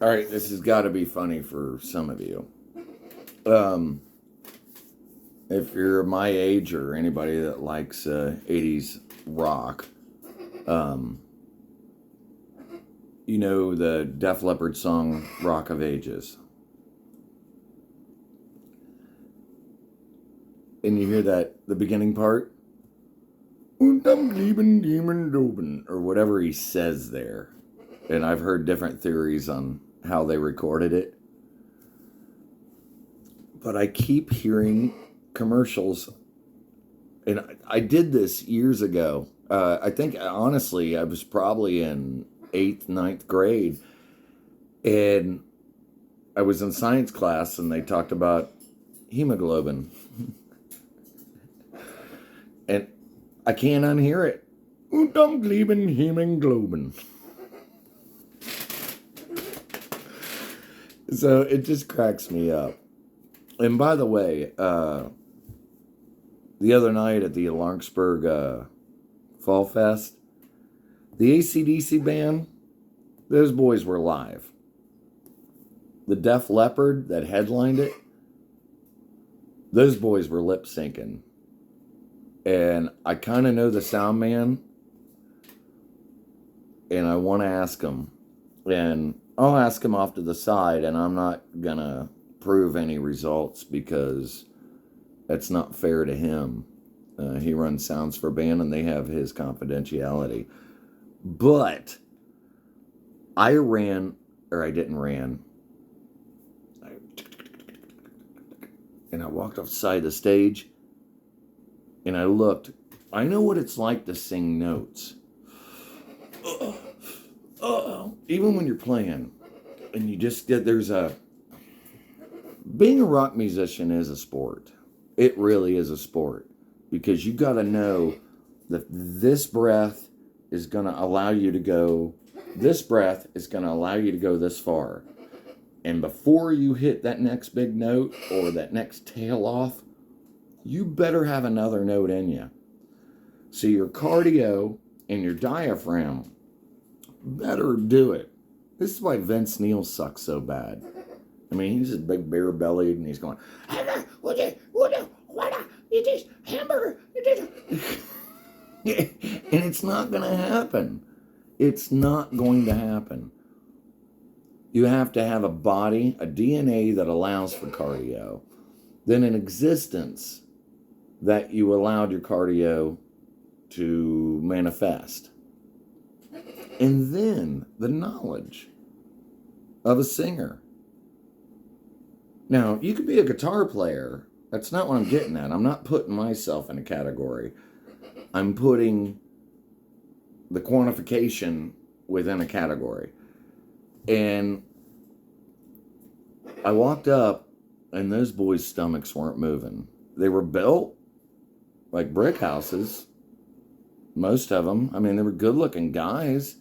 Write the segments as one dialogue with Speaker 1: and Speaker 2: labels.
Speaker 1: All right, this has got to be funny for some of you. Um, if you're my age or anybody that likes 80s rock, um, you know the Def Leppard song Rock of Ages. And you hear that, the beginning part? Und am lieben Demon Doben, or whatever he says there. And I've heard different theories on how they recorded it. But I keep hearing commercials. And I did this years ago. I think, honestly, I was probably in 8th, 9th grade. And I was in science class and they talked about hemoglobin. And I can't unhear it. Und am lieben Hemoglobin. So it just cracks me up. And by the way, the other night at the Lawrenceburg Fall Fest, the AC/DC band, those boys were live. The Def Leppard that headlined it, those boys were lip syncing. And I kind of know the sound man, and I want to ask him. And I'll ask him off to the side, and I'm not going to prove any results because that's not fair to him. He runs sounds for a band, and they have his confidentiality. But I didn't ran. And I walked off the side of the stage, and I looked. I know what it's like to sing notes. Even when you're playing, and you just get, being a rock musician is a sport. It really is a sport, because you got to know that this breath is going to allow you to go, this breath is going to allow you to go this far. And before you hit that next big note or that next tail off, you better have another note in you. So your cardio and your diaphragm better do it. This is why Vince Neil sucks so bad. I mean, he's just big bare-bellied and he's going, what it is, hamburger, and it's not going to happen. It's not going to happen. You have to have a body, a DNA that allows for cardio, then an existence that you allowed your cardio to manifest. And then the knowledge of a singer. Now, you could be a guitar player. That's not what I'm getting at. I'm not putting myself in a category. I'm putting the quantification within a category. And I walked up, and those boys' stomachs weren't moving. They were built like brick houses. Most of them. I mean, they were good-looking guys.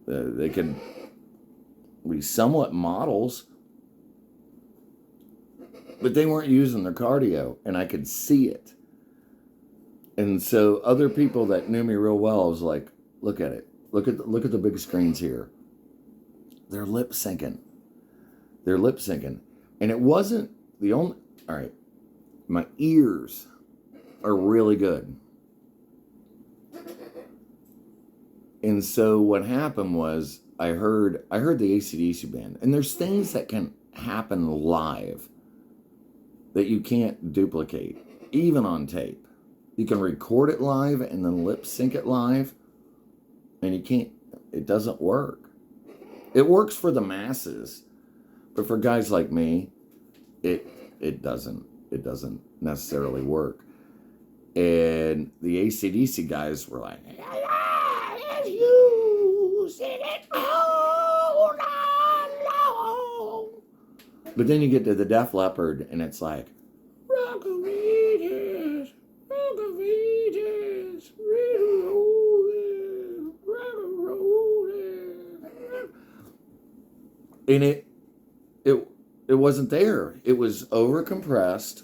Speaker 1: They could be somewhat models. But they weren't using their cardio, and I could see it. And so other people that knew me real well was like, look at it. Look at the big screens here. They're lip syncing. They're lip syncing. And it wasn't the only... All right. My ears are really good. And so what happened was I heard the AC/DC band. And there's things that can happen live that you can't duplicate, even on tape. You can record it live and then lip sync it live, and it doesn't work. It works for the masses, but for guys like me, it doesn't necessarily work. And the AC/DC guys were like, you sing it all night long. But then you get to the Def Leppard, and it's like, Rock of Ages, Rock of Ages, Rock of Roses. And it wasn't there. It was over compressed,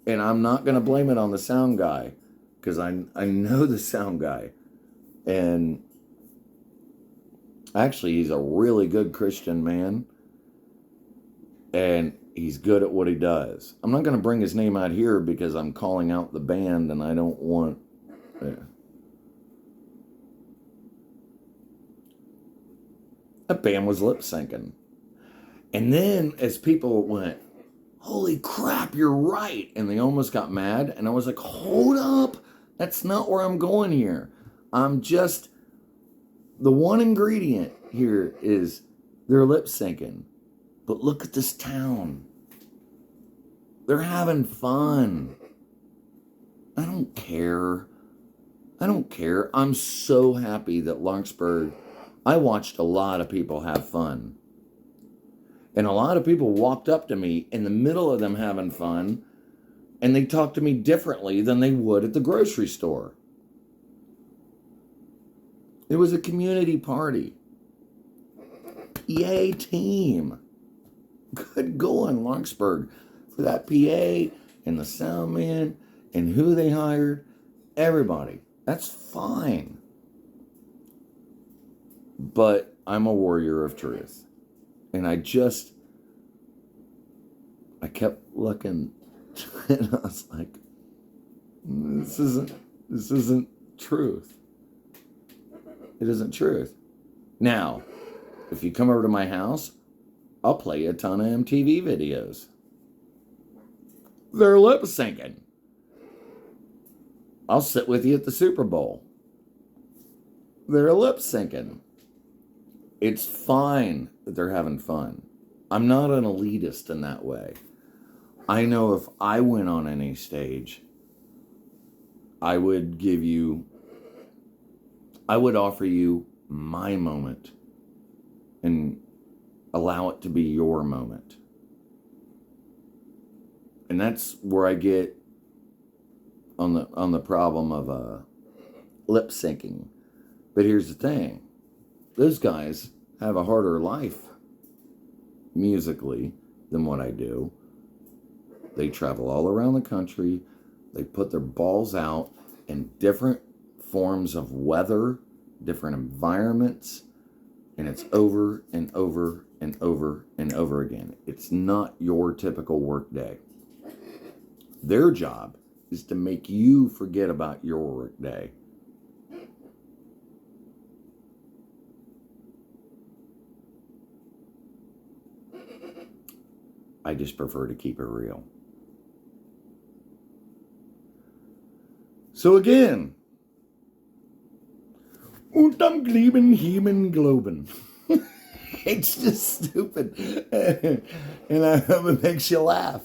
Speaker 1: and I'm not going to blame it on the sound guy, because I know the sound guy. And Actually, he's a really good Christian man, and he's good at what he does. I'm not going to bring his name out here because I'm calling out the band, and I don't want... That band was lip syncing. And then as people went, holy crap, you're right, and they almost got mad, and I was like, hold up, that's not where I'm going here. I'm just... The one ingredient here is they're lip syncing. But look at this town. They're having fun. I don't care. I don't care. I'm so happy that Lawrenceburg, I watched a lot of people have fun. And a lot of people walked up to me in the middle of them having fun, and they talked to me differently than they would at the grocery store. It was a community party. PA team. Good going, Lawrenceburg, for that PA and the sound man and who they hired. Everybody. That's fine. But I'm a warrior of truth. And I kept looking and I was like, this isn't truth. It isn't truth. Now, if you come over to my house, I'll play you a ton of MTV videos. They're lip syncing. I'll sit with you at the Super Bowl. They're lip syncing. It's fine that they're having fun. I'm not an elitist in that way. I know if I went on any stage, I would offer you my moment and allow it to be your moment. And that's where I get on the problem of lip syncing. But here's the thing. Those guys have a harder life musically than what I do. They travel all around the country. They put their balls out in different forms of weather, different environments, and it's over and over and over and over again. It's not your typical work day. Their job is to make you forget about your work day. I just prefer to keep it real. So again, Unterm Gleben, Heimagloben. It's just stupid. And I hope it makes you laugh.